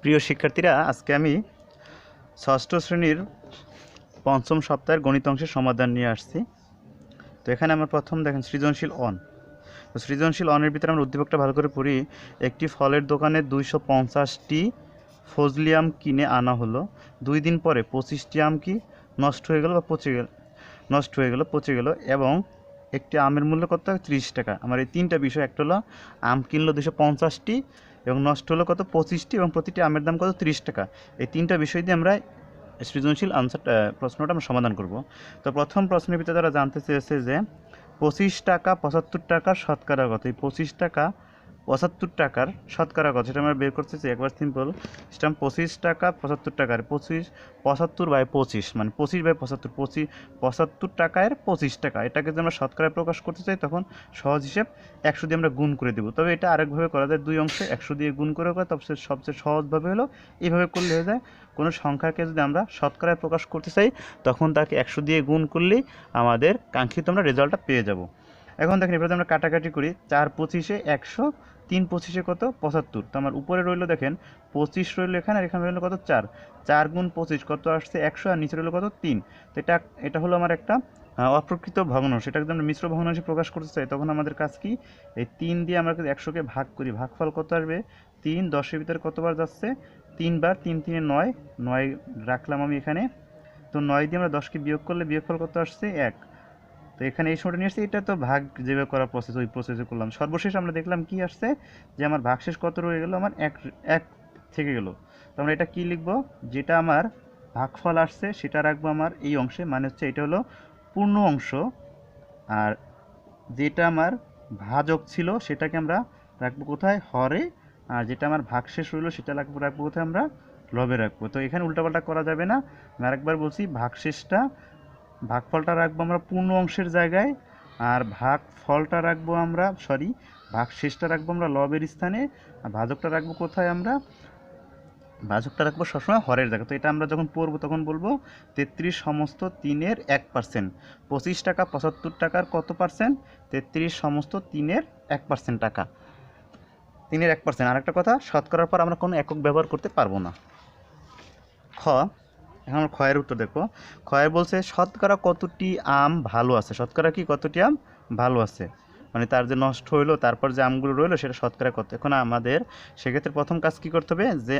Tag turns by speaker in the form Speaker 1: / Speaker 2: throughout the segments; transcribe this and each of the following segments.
Speaker 1: প্রিয় শিক্ষার্থীরা, আজকে আমি ষষ্ঠ শ্রেণীর পঞ্চম সপ্তাহের গণিত অংশের সমাধান নিয়ে আসছি। তো এখানে আমার প্রথম দেখেন সৃজনশীল অন। তো সৃজনশীল অনের ভিতরে আমরা উদ্দীপকটা ভালো করে পড়ি। একটি ফলের দোকানে 250টি ফজলি আম কিনে আনা হলো। 2 দিন পরে 25টি আম কি নষ্ট হয়ে গেল বা পচে গেল এবং একটি আমের মূল্য কত? 30 টাকা। আমার এই তিনটা বিষয়, একটা হলো আম কিনলো 250টি এবং নষ্ট হলো কত? 25টি, এবং প্রতিটি আমের দাম কত? 30 টাকা। এই তিনটা বিষয় দিয়ে আমরা সৃজনশীল প্রশ্নটা আমরা সমাধান করব। তো প্রথম প্রশ্নের ভিতরে তারা জানতে চেয়েছে যে 25 টাকা 75 টাকার শতকরা কত। এই 25 টাকা 75 টাকার শতকরা কত সেটা আমরা বের করতে চাই। একবার সিম্পল সিস্টেম, 25 টাকা 75 টাকার 75/25, মানে 25/75, 75 টাকার 25 টাকা, এটাকে যদি আমরা শতকরায় প্রকাশ করতে চাই তখন সহজ হিসেব 100 দিয়ে আমরা গুণ করে দেবো। তবে এটা আরেকভাবে করা যায়, দুই অংশে 100 দিয়ে গুণ করে করা, তবে সবচেয়ে সহজভাবে হলো এইভাবে করলে হয়ে যায়। কোনো সংখ্যাকে যদি আমরা শতকরায় প্রকাশ করতে চাই তখন তাকে 100 দিয়ে গুণ করলেই আমাদের কাঙ্ক্ষিত আমরা রেজাল্টটা পেয়ে যাব। এখন দেখেন এবার আমরা কাটাকাটি করি। 4×25 100, 3×25 কত? 75। তো আমার উপরে রইল দেখেন 25 রইল এখানে, আর এখানে রইল কত? 4। 4×25 কত আসছে? 100, আর নিচে রইল কত? 3। তো এটা হলো আমার একটা অপ্রকৃত ভগ্নাংশ। সেটাকে যদি আমরা মিশ্র ভগ্নাংশে প্রকাশ করতে চাই তখন আমাদের কাজ কি? এই 3 দিয়ে আমরা 100কে ভাগ করি। ভাগফল কত আসবে? 3। 10-এর ভিতরে কতবার যাচ্ছে? 3 বার। 3 3 9, 9 রাখলাম আমি এখানে। তো 9 দিয়ে আমরা 10কে বিয়োগ করলে বিয়োগফল কত আসছে? 1। তো এখানে এই সময়টা নিয়ে আসছে, এটা তো ভাগ যেভাবে করার প্রসেস, ওই প্রসেসে করলাম। সর্বশেষ আমরা দেখলাম কি আসছে, যে আমার ভাগশেষ কত রয়ে গেল? আমার এক থেকে গেল। তো আমরা এটা কি লিখবো? যেটা আমার ভাগফল আসছে সেটা রাখবো আমার এই অংশে, মানে হচ্ছে এটা হলো পূর্ণ অংশ, আর যেটা আমার ভাজক ছিল সেটাকে আমরা রাখবো কোথায়? হরে, আর যেটা আমার ভাগশেষ রইলো সেটা রাখবো কোথায়? আমরা লবে রাখবো। তো এখানে উল্টাপাল্টা করা যাবে না। আমি আরেকবার বলছি, ভাগফলটা রাখবো আমরা পূর্ণ অংশের জায়গায়, আর ভাগশেষটা রাখবো আমরা লবের স্থানে, আর ভাজকটা রাখবো কোথায়? আমরা ভাজকটা রাখবো সবসময় হরের জায়গায়। তো এটা আমরা যখন পড়বো তখন বলবো 33 সমস্ত 3-এর 1%। 25 টাকা 75 টাকার কত পার্সেন্ট? 33 সমস্ত 3-এর 1% টাকা, 3-এর 1%। আরেকটা কথা, শতকরার পর আমরা কোনো একক ব্যবহার করতে পারবো না। খ, এখন আমরা ক্ষয়ের উত্তর দেখো। ক্ষয়ে বলছে শতকরা কতটি আম ভালো আছে। শতকরা কি কতটি আম ভালো আছে, মানে তার যে নষ্ট হইলো তারপর যে আমগুলো রইলো সেটা শতকরা কত। এখন আমাদের সেক্ষেত্রে প্রথম কাজ কি করতে হবে, যে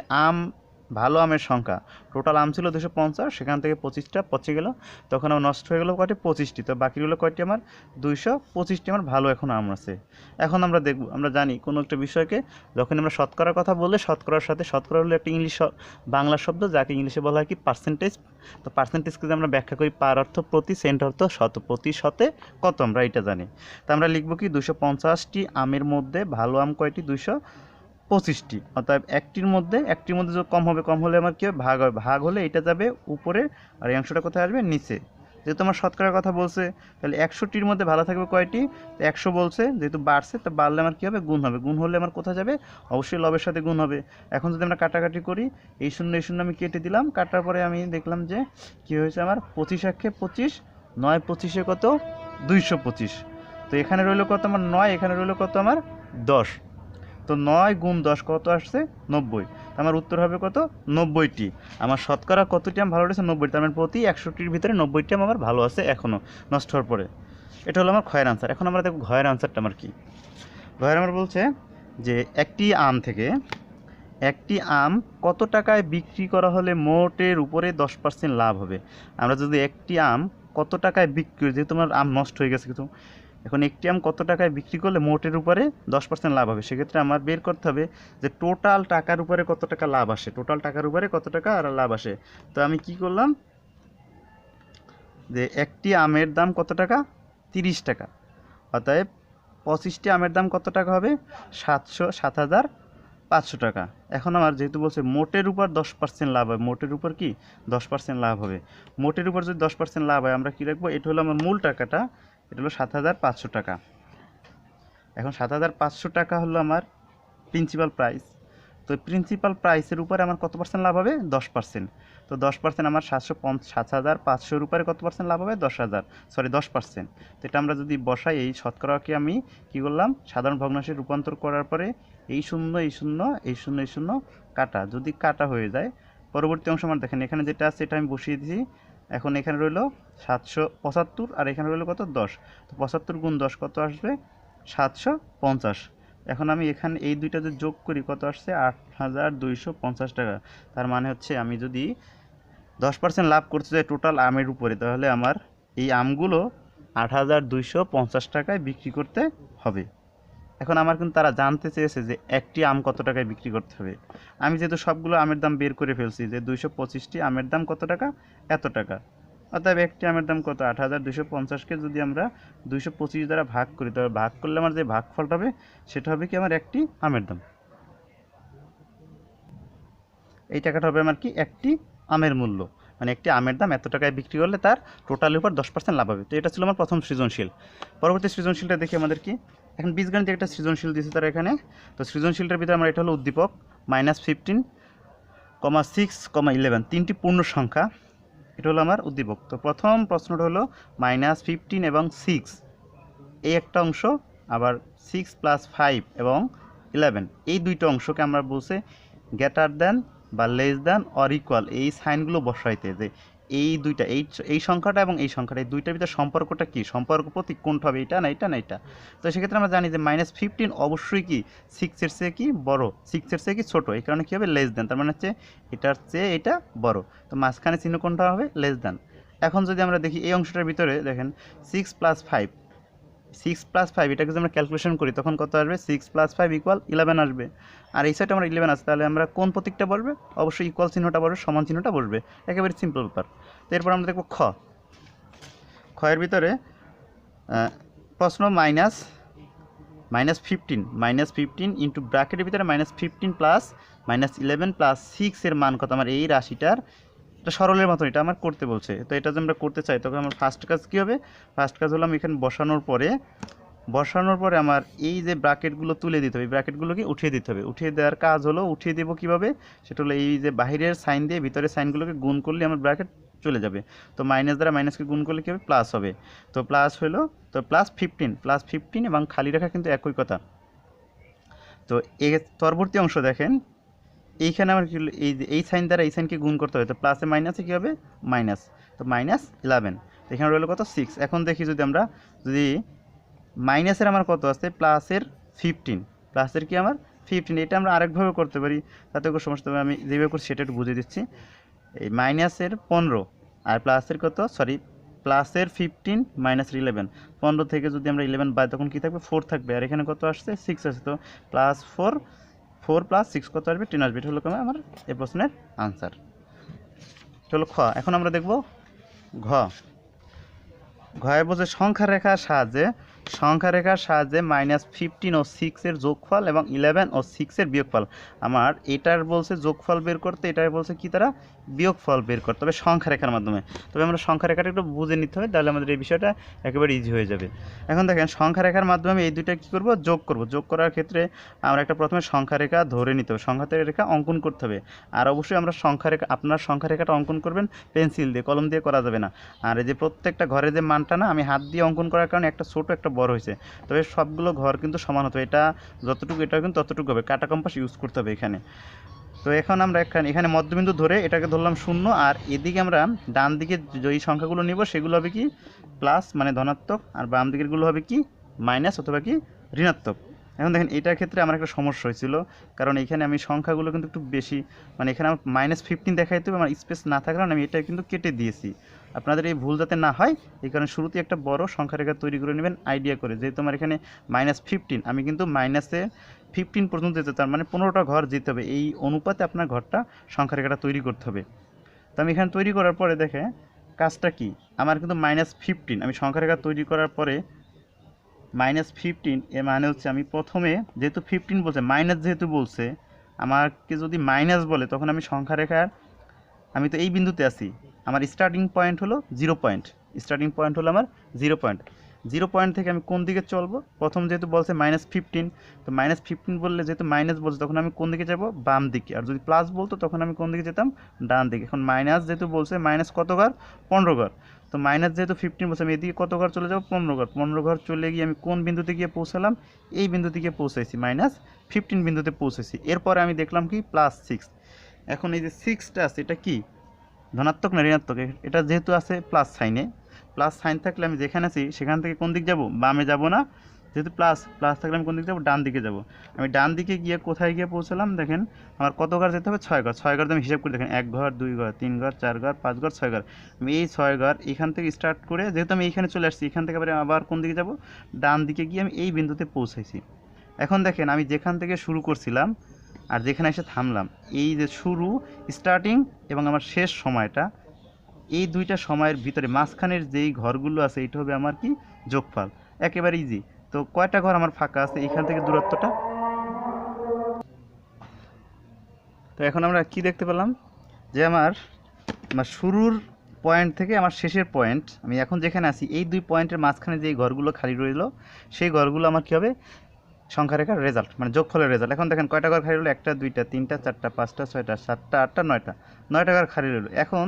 Speaker 1: ভালো আমের সংখ্যা, টোটাল আম ছিল 250, সেখান থেকে 25টা পচে গেল, তখন আমার নষ্ট হয়ে গেল কয়টি? 25টি। তো বাকি রইলো কয়টি? আমার 225টি আমার ভালো এখন আম আছে। এখন আমরা দেখব, আমরা জানি কোনো একটা বিষয়কে যখন আমরা শতকরার কথা বললে শতকরার সাথে, শতকরা হলো একটা বাংলা শব্দ যাকে ইংলিশে বলা হয় কি? পার্সেন্টেজ। তো পার্সেন্টেজকে যদি আমরা ব্যাখ্যা করি, পার অর্থ প্রতি, সেন্ট অর্থ শত, প্রতি শতে কত, আমরা এটা জানি। তো আমরা লিখব কি? 250টি আমের মধ্যে ভালো আম কয়টি? 225টি। অর্থাৎ একটির মধ্যে যদি কম হলে আমার কি হবে? ভাগ হবে। ভাগ হলে এটা যাবে উপরে, আর এই অংশটা কোথায় আসবে? নিচে। যেহেতু আমার শতকরার কথা বলছে, তাহলে 100টির মধ্যে ভালো থাকবে কয়টি? 100 বলছে, যেহেতু বাড়ছে, তো বাড়লে আমার কী হবে? গুণ হবে। গুণ হলে আমার কোথায় যাবে? অবশ্যই লবের সাথে গুণ হবে। এখন যদি আমরা কাটাকাটি করি, এই শূন্য আমি কেটে দিলাম। কাটার পরে আমি দেখলাম যে কী হয়েছে, আমার 25×25, 9×25 কত? 225। তো এখানে রইল কত? আমার 9, এখানে রইল কত? আমার 10। তো 9 × 10 কত আসছে? 90। আমার উত্তর হবে কত? 90টি। আমার শতকরা কতটি আম ভালো রয়েছে? 90টি। তার মানে প্রতি 100টির ভিতরে 90টি আম আমার ভালো আছে এখনও নষ্ট হওয়ার পরে। এটা হলো আমার ক্ষয়ের আনসার। এখন আমরা দেখব ঘয়ের আনসারটা আমার কি। ঘয়ের আমার বলছে যে একটি আম কত টাকায় বিক্রি করা হলে মোটের উপরে 10% লাভ হবে। আমরা যদি একটি আম কত টাকায় বিক্রি করি, যেহেতু আমার আম নষ্ট হয়ে গেছে কিন্তু, এখন একটি আম কত টাকায় বিক্রি করলে মোটের উপরে 10% লাভ হবে, সেক্ষেত্রে আমার বের করতে হবে যে টোটাল টাকার উপরে কত টাকা লাভ আসে। টোটাল টাকার উপরে কত টাকা আর লাভ আসে। তো আমি কি করলাম, যে একটি আমের দাম কত টাকা? 30 টাকা। অতএব 25টি আমের দাম কত টাকা হবে? 7,500 টাকা। এখন আমার যেহেতু বলছে মোটের উপর 10% লাভ হয়, মোটের উপর কি 10% লাভ হবে। মোটের উপর যদি 10% লাভ হয় আমরা কি রাখবো? এটা হলো আমার মূল টাকাটা, এটা হলো 7,500 টাকা। এখন 7,500 টাকা হলো আমার প্রিন্সিপাল প্রাইস। তো প্রিন্সিপাল প্রাইসের উপরে আমার কত পার্সেন্ট লাভ হবে? 10%। তো 10% আমার 7,500 উপরে কত পার্সেন্ট লাভ হবে? 10%। তো এটা আমরা যদি বসাই, এই শতকরাকে আমি কি করলাম, সাধারণ ভগ্নাংশে রূপান্তর করার পরে এই শূন্য এই শূন্য এই শূন্য এই শূন্য কাটা, যদি কাটা হয়ে যায় পরবর্তী অংশ আমার দেখেন এখানে যেটা আছে এটা আমি বসিয়ে দিয়েছি। এখন এখানে রইল 775 আর এখানে রইল কত? 10। তো 75 গুণ 10 কত আসবে? 750। এখন আমি এখানে এই দুইটা যদি যোগ করি কত আসছে? 8,250 টাকা। তার মানে হচ্ছে আমি যদি 10% লাভ করতে চাই টোটাল আমের উপরে, তাহলে আমার এই আমগুলো 8,250 টাকায় বিক্রি করতে হবে। এখন আমার কিন্তু তারা জানতে চেয়েছে যে একটি আম কত টাকায় বিক্রি করতে হবে। আমি যেহেতু সবগুলো আমের দাম বের করে ফেলছি যে 225টি আমের দাম কত টাকা? এত টাকা। অতএব একটি আমের দাম কত? 8,250কে যদি আমরা 225 দ্বারা ভাগ করি, তবে ভাগ করলে আমার যে ভাগফলটা হবে সেটা হবে কি আমার একটি আমের দাম। এই টাকাটা হবে আমার কি? একটি আমের মূল্য, মানে একটি আমের দাম এত টাকায় বিক্রি করলে তার টোটালের উপর 10% লাভ হবে। তো এটা ছিল আমার প্রথম সৃজনশীল। পরবর্তী সৃজনশীলটা দেখি আমাদের কি, এখন বীজগণিত একটা সৃজনশীল দিয়েছে তারা এখানে। তো সৃজনশীলটার ভিতরে আমার এটা হলো উদ্দীপক -15, 6, 11 তিনটি পূর্ণ সংখ্যা, এটা হলো আমার উদ্দীপক। তো প্রথম প্রশ্নটা হলো -15 এবং 6 এই একটা অংশ, আবার 6 + 5 এবং 11 এই দুইটা অংশকে আমরা বলছে গ্রেটার দ্যান বা লেস দ্যান অর ইকুয়াল, এই সাইনগুলো বসাইতে যে এই দুইটা এই সংখ্যাটা এবং এই সংখ্যাটা এই দুইটার ভিতরে সম্পর্কটা কি, সম্পর্ক প্রতীক কোনটা হবে, এটা না এটা না এটা। তো সেক্ষেত্রে আমরা জানি যে -15 অবশ্যই কি 6-এর চেয়ে কি বড়, 6-এর চেয়ে কি ছোট, এই কারণে কী হবে? লেস দ্যান, তার মানে হচ্ছে এটার চেয়ে এটা বড়। তো মাঝখানে চিহ্ন কোনটা হবে? Less than. এখন যদি আমরা দেখি এই অংশটার ভিতরে দেখেন 6 + 5, 6 + 5 এটাকে যদি আমরা ক্যালকুলেশন করি তখন কত আসবে? 6 + 5 = 11 আসবে। আর এই সাইডে আমরা 11 আছে, তাহলে আমরা কোন প্রতীকটা বসবে? অবশ্যই ইকুয়াল চিহ্নটা বসবে, সমান চিহ্নটা বসবে। একেবারে সিম্পল ব্যাপার। তো এরপর আমরা দেখব এর ভিতরে প্রশ্ন -15 ইন্টু ব্র্যাকেটের ভিতরে -15 প্লাস -11 প্লাস 6 এর মান কত? আমার এই রাশিটার এটা সরলের মতন এটা আমার করতে বলছে। তো এটা যদি আমরা করতে চাই তখন আমার ফার্স্ট কাজ কী হবে? ফার্স্ট কাজ হলো আমি এখানে বসানোর পরে আমার এই যে ব্র্যাকেটগুলো তুলে দিতে হবে, এই ব্র্যাকেটগুলোকে উঠিয়ে দিতে হবে। উঠিয়ে দেওয়ার কাজ হলো, উঠিয়ে দেবো কীভাবে? সেটা হলো এই যে বাহিরের সাইন দিয়ে ভিতরের সাইনগুলোকে গুণ করলে আমার ব্র্যাকেট চলে যাবে। তো মাইনাস দ্বারা মাইনাসকে গুণ করলে কী হবে? প্লাস হবে। তো প্লাস হলো, তো +15 এবং খালি রাখা কিন্তু একই কথা। তো এই পরবর্তী অংশ দেখেন, এইখানে আমার কি এই যে এই সাইন দ্বারা এই সাইনকে গুণ করতে হবে, তো প্লাসে মাইনাসে কী হবে? মাইনাস। তো -11, এখানে রইল কত? 6। এখন দেখি যদি আমরা মাইনাসের আমার কত আছে? প্লাসের 15, প্লাসের কি আমার 15, এটা আমরা আরেকভাবে করতে পারি, তাতে কোনো সমস্যা হবে। আমি যেভাবে করছি সেটা একটু বুঝিয়ে দিচ্ছি। এই মাইনাসের 15 আর প্লাসের কত? প্লাসের 15 মাইনাসের 11, 15 থেকে যদি আমরা 11 বাদ তখন কী থাকবে? 4 থাকবে। আর এখানে কত আসছে? 6 আছে। তো +4 + 6 কত আসবে? 10 আসবে। এটা হলো আমার এই প্রশ্নের আনসার। এটা হলো খ। এখন আমরা দেখব ঘয়ে বলছে সংখ্যা রেখার সাহায্যে -15 ও 6 এর যোগফল এবং 11 ও 6 এর বিয়োগফল। আমার এটার বলছে যোগফল বের করতে, এটার বলছে কি তারা? বিয়োগফল বের করতে হবে সংখ্যা রেখার মাধ্যমে। তবে আমরা সংখ্যা রেখাটা একটু বুঝে নিতে হবে, তাহলে আমাদের এই বিষয়টা একেবারে ইজি হয়ে যাবে। এখন দেখেন সংখ্যা রেখার মাধ্যমে এই দুইটা কী করব? যোগ করব। যোগ করার ক্ষেত্রে আমরা একটা প্রথমে সংখ্যা রেখা ধরে নিতে হবে, সংখ্যা রেখা অঙ্কন করতে হবে। আর অবশ্যই আমরা আপনার সংখ্যা রেখাটা অঙ্কন করবেন পেন্সিল দিয়ে, কলম দিয়ে করা যাবে না। আর এই যে প্রত্যেকটা ঘরে যে মানটা না আমি হাত দিয়ে অঙ্কন করার কারণে একটা ছোট একটা বড় হয়েছে, তবে সবগুলো ঘর কিন্তু সমান হতে হবে। এটা যতটুকু এটা কিন্তু ততটুকু হবে, কাটা কম্পাস ইউজ করতে হবে এখানে। তো এখন আমরা এখানে মধ্যবিন্দু ধরে এটাকে ধরলাম 0, আর এদিকে আমরা ডান দিকে যেই সংখ্যাগুলো নিব সেগুলো হবে কি? প্লাস মানে ধনাত্মক, আর বাম দিকেরগুলো হবে কি? মাইনাস অথবা কি ঋণাত্মক। এখন দেখেন এটার ক্ষেত্রে আমার একটা সমস্যা হয়েছিল, কারণ এখানে আমি সংখ্যাগুলো কিন্তু একটু বেশি, মানে এখানে আমার -15 দেখাইতে হবে, আমার স্পেস না থাকার কারণে আমি এটা কিন্তু কেটে দিয়েছি। আপনাদের এই ভুল যাতে না হয় এই কারণে শুরুতে একটা বড় সংখ্যা রেখা তৈরি করে নেবেন আইডিয়া করে, যেহেতু আমার এখানে -15, আমি কিন্তু -15 পর্যন্ত যেতে, তার মানে 15টা ঘর যেতে হবে, এই অনুপাতে আপনার ঘরটা সংখ্যা রেখাটা তৈরি করতে হবে। তো আমি এখানে তৈরি করার পরে দেখে কাজটা কি, আমার কিন্তু -15 আমি সংখ্যা রেখা তৈরি করার পরে -15 এর মানে হচ্ছে আমি প্রথমে যেহেতু 15 বলছে, মাইনাস যেহেতু বলছে, আমাকে যদি মাইনাস বলে তখন আমি সংখ্যা রেখার, আমি তো এই বিন্দুতে আছি, আমার স্টার্টিং পয়েন্ট হলো 0 পয়েন্ট, আমার 0 পয়েন্ট। জিরো পয়েন্ট থেকে আমি কোন দিকে চলবো, প্রথম যেহেতু বলছে -15, তো -15 বললে যেহেতু মাইনাস বলছে তখন আমি কোন দিকে যাব, বাম দিকে। আর যদি প্লাস বলতো তখন আমি কোন দিকে যেতাম, ডান দিকে। এখন মাইনাস যেহেতু বলছে, মাইনাস কত ঘর, 15 ঘর। তো মাইনাস যেহেতু 15 বলছে, আমি এদিকে কত ঘর চলে যাবো, 15 ঘর। 15 ঘর চলে গিয়ে আমি কোন বিন্দুতে গিয়ে পৌঁছালাম, এই বিন্দুতে গিয়ে পৌঁছাইছি, -15 বিন্দুতে পৌঁছেছি। এরপরে আমি দেখলাম কি +6। এখন এই যে 6টা আছে এটা কি ধনাত্মক না ঋণাত্মক, এটা যেহেতু আছে প্লাস সাইনে, প্লাস সাইন থাকলে আমি যেখানে আছি সেখান থেকে কোন দিক যাব, বামে যাব না, যেহেতু প্লাস থাকলে আমি কোন দিক যাব, ডান দিকে যাব। আমি ডান দিকে গিয়ে কোথায় গিয়ে পৌঁছলাম, দেখেন আমার কত ঘর যেতে হবে, 6 ঘর। 6 ঘর আমি হিসাব করে দেখেন, 1 ঘর, 2 ঘর, 3 ঘর, 4 ঘর, 5 ঘর, 6 ঘর। আমি এই 6 ঘর এখান থেকে স্টার্ট করে, যেহেতু আমি এইখানে চলে আসছি, এখান থেকে আবার কোন দিকে যাব, ডান দিকে গিয়ে আমি এই বিন্দুতে পৌঁছাইছি। এখন দেখেন আমি যেখান থেকে শুরু করছিলাম আর যেখানে এসে থামলাম, এই যে শুরু, স্টার্টিং এবং আমার শেষ সময়টা, এই দুইটা সময়ের ভিতরে মাঝখানের যেই ঘরগুলো আছে এটা হবে আমার কি, যোগফল। একেবারে ইজি। তো কয়টা ঘর আমার ফাঁকা আছে এখান থেকে দূরত্বটা, তো এখন আমরা কি দেখতে পেলাম যে আমার শুরুর পয়েন্ট থেকে আমার শেষের পয়েন্ট, আমি এখন যেখানে আছি এই দুই পয়েন্টের মাঝখানে যেই ঘরগুলো খালি রইল, সেই ঘরগুলো আমার কী হবে, সংখ্যা রেখার রেজাল্ট, মানে যোগফলের রেজাল্ট। এখন দেখেন কয়টা ঘর খালি রইল, 1টা 2টা 3টা 4টা 5টা 6টা 7টা 8টা 9টা ঘর খালি রইল। এখন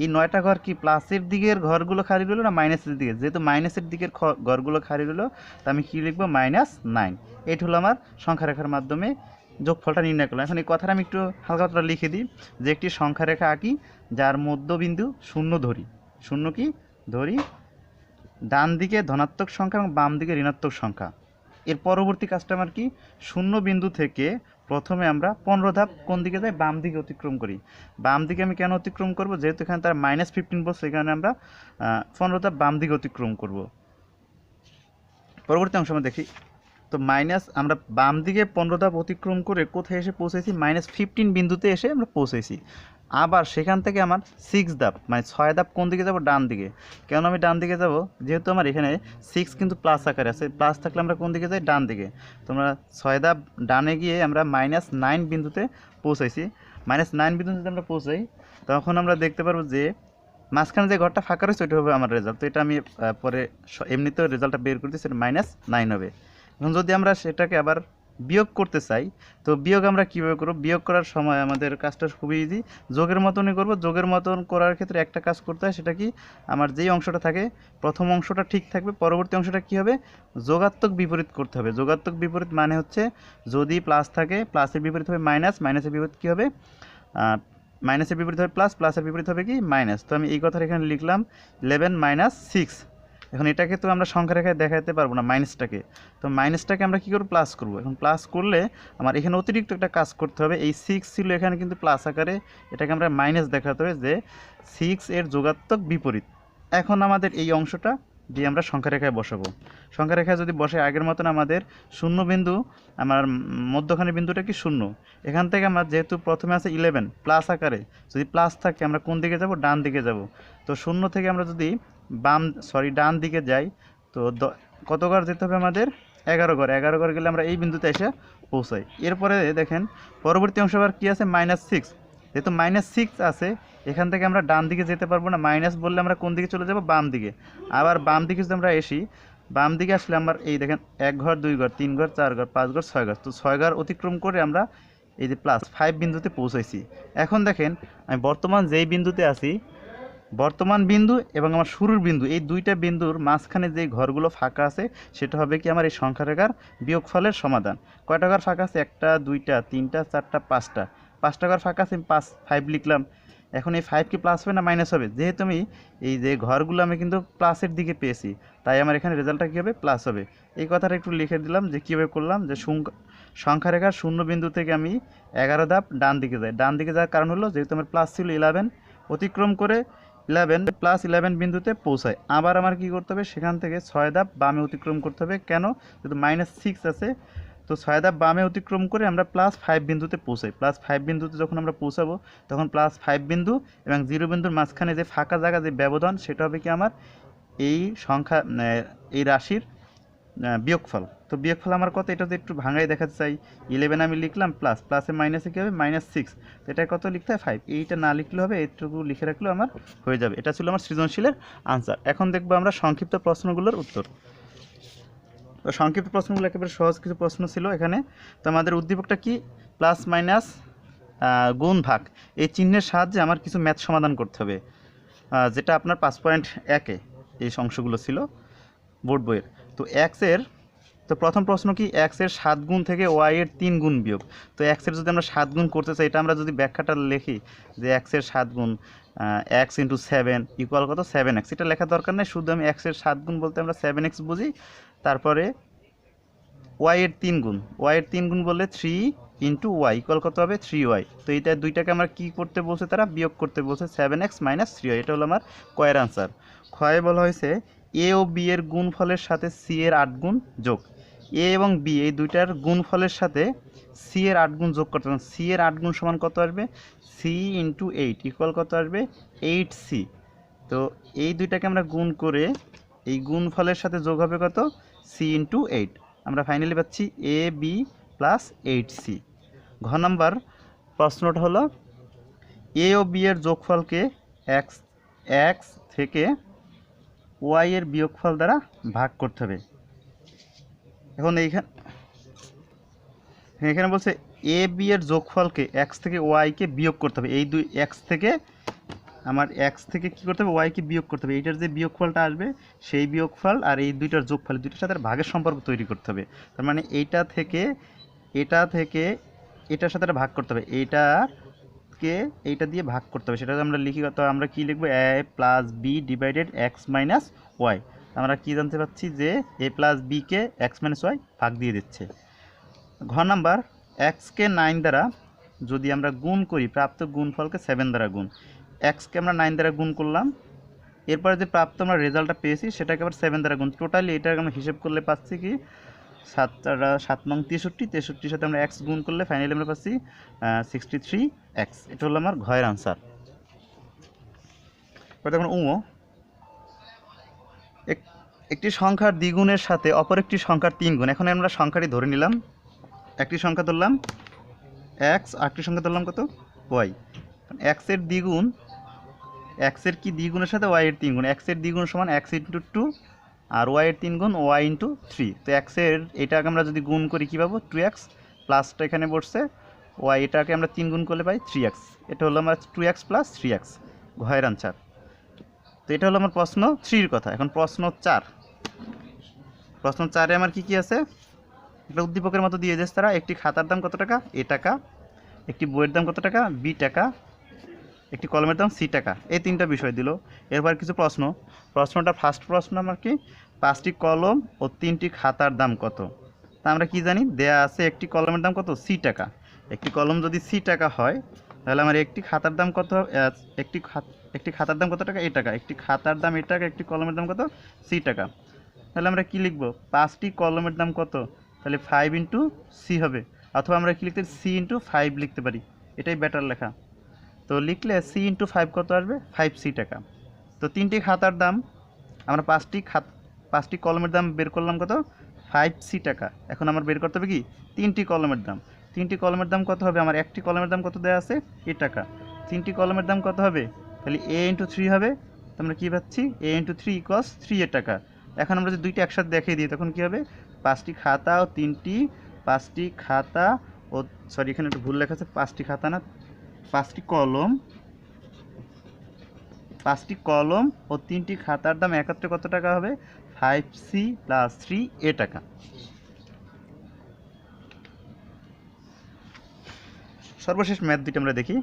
Speaker 1: এই 9টা ঘর কি প্লাসের দিকের ঘরগুলো খালি রইল না মাইনাসের দিকে, যেহেতু মাইনাসের দিকের ঘরগুলো খালি রইল, তা আমি কী লিখবো, -9। এইটা হলো আমার সংখ্যা রেখার মাধ্যমে যোগফলটা নির্ণয় করলাম। এখন এই কথাটা আমি একটু হালকা পাতলা লিখে দিই, যে একটি সংখ্যা রেখা আঁকি যার মধ্যবিন্দু শূন্য ধরি, শূন্য কি ধরি, ডান দিকে ধনাত্মক সংখ্যা এবং বাম দিকে ঋণাত্মক সংখ্যা। এর পরবর্তী কাজটা আমার কি, শূন্য বিন্দু থেকে প্রথমে আমরা 15 ধাপ কোন দিকে যাই, বাম দিকে অতিক্রম করি। বাম দিকে আমি কেন অতিক্রম করব, যেহেতু এখানে তার -15 বলছে, এখানে আমরা 15 ধাপ বাম দিকে অতিক্রম করব। পরবর্তী অংশ আমরা দেখি। তো আমরা বাম দিকে 15 ধাপ অতিক্রম করে কোথায় এসে পৌঁছেছি, -15 বিন্দুতে এসে আমরা পৌঁছেছি। আবার সেখান থেকে আমার 6 ধাপ, মানে 6 ধাপ কোন দিকে যাব, ডান দিকে। কেন আমি ডান দিকে যাব, যেহেতু আমার এখানে 6 কিন্তু প্লাস আকারে আছে, প্লাস থাকলে আমরা কোন দিকে যাই, ডান দিকে। তো আমরা 6 ধাপ ডানে গিয়ে আমরা -9 বিন্দুতে পৌঁছাইছি। -9 বিন্দুতে যদি আমরা পৌঁছাই, তখন আমরা দেখতে পারবো যে মাঝখানে যে ঘরটা ফাঁকা রয়েছে ওইটা হবে আমার রেজাল্ট। তো এটা আমি পরে এমনিতেও রেজাল্টটা বের করতে, সেটা -9 হবে। এখন যদি আমরা সেটাকে আবার বিয়োগ করতে চাই, তো বিয়োগ আমরা কীভাবে করব, বিয়োগ করার সময় আমাদের কাজটা খুবই ইজি, যোগের মতনই করব। যোগের মতন করার ক্ষেত্রে একটা কাজ করতে হয়, সেটা কি, আমার যেই অংশটা থাকে প্রথম অংশটা ঠিক থাকবে, পরবর্তী অংশটা কী হবে, যোগাত্মক বিপরীত করতে হবে। যোগাত্মক বিপরীত মানে হচ্ছে, যদি প্লাস থাকে প্লাসের বিপরীত হবে মাইনাস, মাইনাসের বিপরীত কী হবে, মাইনাসের বিপরীত হবে প্লাস, প্লাসের বিপরীত হবে কি, মাইনাস। তো আমি এই কথাটা এখানে লিখলাম 11 - 6। এখন এটাকে তো আমরা সংখ্যা রেখায় দেখাতে পারবো না মাইনাসটাকে, তো মাইনাসটাকে আমরা কী করবো, প্লাস করবো। এখন প্লাস করলে আমার এখানে অতিরিক্ত একটা কাজ করতে হবে, এই 6 ছিল এখানে কিন্তু প্লাস আকারে, এটাকে আমরা মাইনাস দেখাতে হবে, যে 6 এর যোগাত্মক বিপরীত। এখন আমাদের এই অংশটা দিয়ে আমরা সংখ্যা রেখায় বসাবো। সংখ্যা রেখায় যদি বসে আগের মতন আমাদের শূন্য বিন্দু, আমার মধ্যখানে বিন্দুটা কি শূন্য, এখান থেকে আমরা যেহেতু প্রথমে আছে 11 প্লাস আকারে, যদি প্লাস থাকে আমরা কোন দিকে যাব, ডান দিকে যাব। তো শূন্য থেকে আমরা যদি ডান দিকে যাই, তো কত ঘর যেতে হবে আমাদের, 11 ঘর। 11 ঘর গেলে আমরা এই বিন্দুতে এসে পৌঁছাই। এরপরে দেখেন পরবর্তী অংশ আবার কী আছে, -6। যেহেতু -6 আছে, এখান থেকে আমরা ডান দিকে যেতে পারবো না, মাইনাস বললে আমরা কোন দিকে চলে যাব, বাম দিকে। আবার বাম দিকে যদি আমরা আসি, বাম দিকে আসলে আমার এই দেখেন 1 ঘর 2 ঘর 3 ঘর 4 ঘর 5 ঘর 6 ঘর, তো 6 ঘর অতিক্রম করে আমরা এই যে +5 বিন্দুতে পৌঁছাইছি। এখন দেখেন আমি বর্তমান যেই বিন্দুতে আছি, বর্তমান বিন্দু এবং আমার শুরুর বিন্দু, এই দুইটা বিন্দুর মাঝখানে যে ঘরগুলো ফাঁকা আছে সেটা হবে কি, আমার এই সংখ্যা রেখার বিয়োগফলের সমাধান। কয়টা ঘর ফাঁকা আছে, 1টা 2টা 3টা 4টা 5টা ঘর ফাঁকা আছে, আমি 5 লিখলাম। এখন এই 5 কি প্লাস হবে না মাইনাস হবে, যেহেতু আমি এই যে ঘরগুলো আমি কিন্তু প্লাসের দিকে পেয়েছি, তাই আমার এখানে রেজাল্টটা কী হবে, প্লাস হবে। এই কথাটা একটু লিখে দিলাম, যে কীভাবে করলাম, যে সংখ্যা রেখার শূন্য বিন্দু থেকে আমি 11 ধাপ ডান দিকে যাই। ডান দিকে যাওয়ার কারণ হলো, যেহেতু আমার প্লাস ছিল 11, অতিক্রম করে 11 বিন্দুতে পৌঁছায়। আবার আমার কি করতে হবে, সেখান থেকে 6 ধাপ বামে অতিক্রম করতে হবে। কেন, যেহেতু -6 আছে, তো 6 ধাপ বামে অতিক্রম করে আমরা +5 বিন্দুতে পৌঁছাই। +5 বিন্দুতে যখন আমরা পৌঁছাবো, তখন +5 বিন্দু এবং 0 বিন্দুর মাঝখানে যে ফাঁকা জায়গা, যে ব্যবধান, সেটা হবে কি আমার এই সংখ্যা, এই রাশির বিয়োগফল। তো বিয়োগফল আমার কত, এটা যদি একটু ভাঙাই দেখাতে চাই, 11 আমি লিখলাম, প্লাসে মাইনাসে কী হবে, -6। তো এটা কত লিখতে হয়, 5। এইটা না লিখলে হবে, এইটুকু লিখে রাখলেও আমার হয়ে যাবে। এটা ছিল আমার সৃজনশীলের আনসার। এখন দেখবো আমরা সংক্ষিপ্ত প্রশ্নগুলোর উত্তর। তো সংক্ষিপ্ত প্রশ্নগুলো একেবারে সহজ কিছু প্রশ্ন ছিল এখানে। তো আমাদের উদ্দীপকটা কি, প্লাস মাইনাস গুণ ভাগ এই চিহ্নের সাহায্যে আমার কিছু ম্যাথ সমাধান করতে হবে, যেটা আপনার 5.1-এ এই অংশগুলো ছিল বোর্ড বইয়ের। তো তো প্রথম প্রশ্ন কি, এক্সের 7 গুণ থেকে ওয়াইয়ের 3 গুণ বিয়োগ। তো এক্সের যদি আমরা 7 গুণ করতে চাই, এটা আমরা যদি ব্যাখ্যাটা লিখি যে এক্সের 7 গুণ এক্স ইন্টু 7 ইকুয়াল কত 7x, এটা লেখার দরকার নেই, শুধু আমি এক্সের 7 গুণ বলতে আমরা 7x বুঝি। তারপরে ওয়াইয়ের 3 গুণ, ওয়াইয়ের 3 গুণ বললে 3 ইন্টু ওয়াই ইকুয়াল কত হবে 3y। তো এইটা দুইটাকে আমরা কী করতে বলছে, তারা বিয়োগ করতে বলছে 7x মাইনাস 3y। এটা হলো আমার কয়ের আনসার। ক্ষয়ে বলা হয়েছে এ ও বি এর গুণফলের সাথে সি এর 8 গুণ যোগ। এ এবং বি এই দুইটার গুণফলের সাথে সি এর 8 গুণ যোগ করতে হবে। সি এর 8 গুণ সমান কত আসবে, সি ইন্টু 8 ইকুয়াল কত আসবে 8c। তো এই দুইটাকে আমরা গুণ করে এই গুণফলের সাথে যোগ হবে কত, সি ইন্টু 8। আমরা ফাইনালি পাচ্ছি এ বি প্লাস 8c। ঘ নাম্বার প্রশ্নটা হলো এ ও বি এর যোগফলকে এক্স থেকে ওয়াই এর বিয়োগফল দ্বারা ভাগ করতে হবে। এখন এখানে বলছে এ বি এর যোগফলকে এক্স থেকে ওয়াইকে বিয়োগ করতে হবে। এই দুই এক্স থেকে কী করতে হবে, ওয়াইকে বিয়োগ করতে হবে। এইটার যে বিয়োগফলটা আসবে সেই বিয়োগফল আর এই দুইটার যোগফল, দুইটার সাথে ভাগের সম্পর্ক তৈরি করতে হবে। তার মানে এইটা থেকে এটার সাথে ভাগ করতে হবে, এইটা দিয়ে ভাগ করতে হবে। সেটা আমরা লিখি, তো আমরা কি লিখবো, A plus B divided X minus Y. আমরা কি জানতে পারছি যে এ প্লাস বিকে এক্স মাইনাস ওয়াই ভাগ দিয়ে দিচ্ছে। ঘ নাম্বার এক্সকে 9 দ্বারা যদি আমরা গুণ করি, প্রাপ্ত গুণফলকে 7 দ্বারা গুণ। এক্সকে আমরা 9 দ্বারা গুণ করলাম, এরপরে যে প্রাপ্ত আমরা রেজাল্টটা পেয়েছি সেটাকে আবার 7 দ্বারা গুণ। টোটালি এটাকে আমরা হিসেব করলে পাচ্ছি কি 7 নং 63, সাথে আমরা এক্স গুণ করলে ফাইনালি আমরা পাচ্ছি 63x। এটা হলো আমার ঘয়ের আনসার। এখন একটি সংখ্যার দ্বিগুণের সাথে অপর একটি সংখ্যার 3 গুণ। এখন আমরা সংখ্যাটি ধরে নিলাম, একটি সংখ্যা ধরলাম এক্স, আরেকটি সংখ্যা ধরলাম কত ওয়াই। এক্সের দ্বিগুণ, এক্সের কি দ্বিগুণের সাথে ওয়াইয়ের 3 গুণ। এক্সের দ্বিগুণ সমান এক্স ইন্টু 2 আর ওয়াইয়ের 3 গুণ ওয়াই ইন্টু 3। তো এক্সের এটাকে আমরা যদি গুণ করি কী পাবো, 2x, প্লাসটা এখানে বসছে ওয়াই, এটাকে আমরা 3 গুণ করলে পাই 3x। এটা হলো আমার 2x প্লাস 3x, ঘয়ের আনসার। তো এটা হলো আমার প্রশ্ন 3-র কথা। এখন প্রশ্ন 4। প্রশ্ন 4-এ আমার কি আছে, একটা উদ্দীপকের মতো দিয়ে দিয়েছে তারা। একটি খাতার দাম কত টাকা, এ টাকা। একটি বইয়ের দাম কত টাকা, বি টাকা। একটি কলমের দাম সি টাকা। এই 3টা বিষয় দিল। এরপর কিছু প্রশ্নটা ফার্স্ট প্রশ্ন আমার কি, 5টি কলম ও 3টি খাতার দাম কত। তা আমরা কি জানি, দেয়া আছে একটি কলমের দাম কত, সি টাকা। একটি কলম যদি সি টাকা হয় তাহলে আমার একটি খাতার দাম কত, একটি খাতার দাম কত টাকা, এ টাকা। একটি খাতার দাম এ টাকা, একটি কলমের দাম কত, সি টাকা। তাহলে আমরা কি লিখব, 5টি কলমের দাম কত, তাহলে 5 ইন্টু সি হবে। অথবা আমরা কি লিখতে, সি ইন্টু 5 লিখতে পারি, এটাই বেটার লেখা। তো লিখলে সি ইন্টু 5 কত আসবে, 5c টাকা। তো 3টি খাতার দাম, আমরা 5টি কলমের দাম বের করলাম কত, 5c টাকা। এখন আমার বের করতে হবে কি 3টি কলমের দাম। 3টি কলমের দাম কত হবে, আমার একটি কলমের দাম কত দেওয়া আছে, এ টাকা। 3টি কলমের দাম কত হবে, তাহলে a ইন্টু 3 হবে। তো আমরা কী পাচ্ছি, a ইন্টু 3 ইকুয়ালস 3 টাকা। এখন আমরা যদি দুইটা একসাথে দেখিয়ে দিই তখন কী হবে, 5টি খাতা ও 5টি খাতা ও সরি এখানে একটু ভুল লেখা আছে, 5টি খাতা না, 5টি কলম ও 3টি খাতার দাম একত্রে কত টাকা হবে, 5c প্লাস 3a টাকা। সর্বশেষ ম্যাথ দুইটা আমরা দেখি।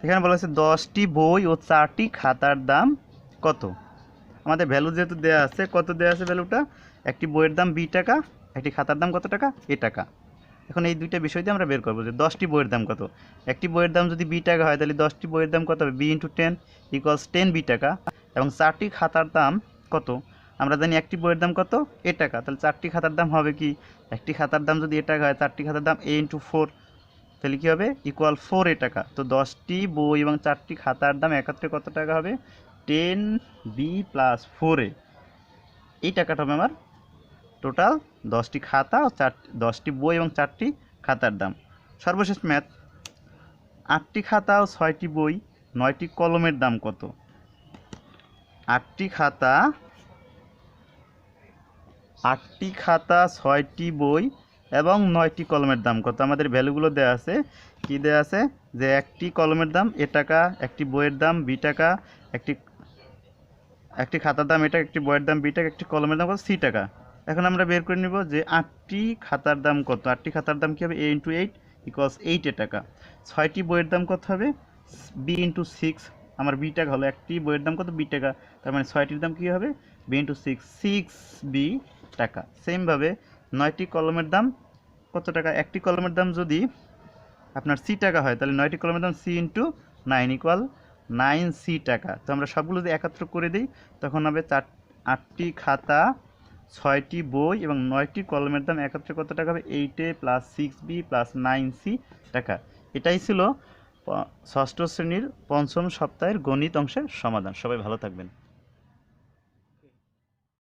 Speaker 1: এখানে বলা হয়েছে 10টি বই ও 4টি খাতার দাম কত। আমাদের ভ্যালু যেহেতু দেওয়া আছে, কত দেওয়া আছে ভ্যালুটা, একটি বইয়ের দাম বি টাকা, একটি খাতার দাম কত টাকা, এ টাকা। এখন এই দুইটা বিষয় দিয়ে আমরা বের করবো যে 10টি বইয়ের দাম কত। একটি বইয়ের দাম যদি বি টাকা হয় তাহলে 10টি বইয়ের দাম কত হবে, বি ইন্টু 10 ইকুয়ালস 10 বি টাকা। এবং 4টি খাতার দাম কত, আমরা জানি একটি বইয়ের দাম কত, এ টাকা। তাহলে 4টি খাতার দাম হবে কি, একটি খাতার দাম যদি এ টাকা হয়, 4টি খাতার দাম এ ইন্টু 4, তাহলে কী হবে, ইকুয়াল 4a টাকা। তো 10টি বই এবং 4টি খাতার দাম একত্রে কত টাকা হবে, 10b প্লাস 4a। এই টাকাটা হবে আমার টোটাল 10টি খাতা ও 10টি বই এবং 4টি খাতার দাম। সর্বশেষ ম্যাথ, 8টি খাতা ও 6টি বই 9টি কলমের দাম কত। 8টি খাতা 8টি খাতা 6টি বই এবং 9টি কলমের দাম কত? আমাদের ভ্যালুগুলো দেওয়া আছে। কি দেওয়া আছে? যে একটি কলমের দাম এ টাকা, একটি বইয়ের দাম বি টাকা, একটি খাতার দাম এটা, একটি বইয়ের দাম বি টাকা, একটি কলমের দাম কত? সি টাকা। এখন আমরা বের করে নিব যে 8টি খাতার দাম কত। 8টি খাতার দাম কী হবে? a × 8 ইকুয়ালস 8 টাকা। 6টি বইয়ের দাম কত হবে? b × 6, আমার বি টাকা হলো, একটি বইয়ের দাম কত? বি টাকা, তার মানে 6টির দাম কী হবে? b × 6, 6b টাকা। সেমভাবে 9টি কলমের দাম কত টাকা? একটি কলমের দাম যদি আপনার সি টাকা হয়, তাহলে 9টি কলমের দাম সি × 9 ইকুয়াল 9c টাকা। তো আমরা সবগুলো যদি একত্র করে দিই, তখন হবে 8টি খাতা, 6টি বই এবং 9টি কলমের দাম একত্রে কত টাকা হবে? 8a + 6b + 9c টাকা। এটাই ছিল ষষ্ঠ শ্রেণীর পঞ্চম সপ্তাহের গণিত অংশের সমাধান। সবাই ভালো থাকবেন।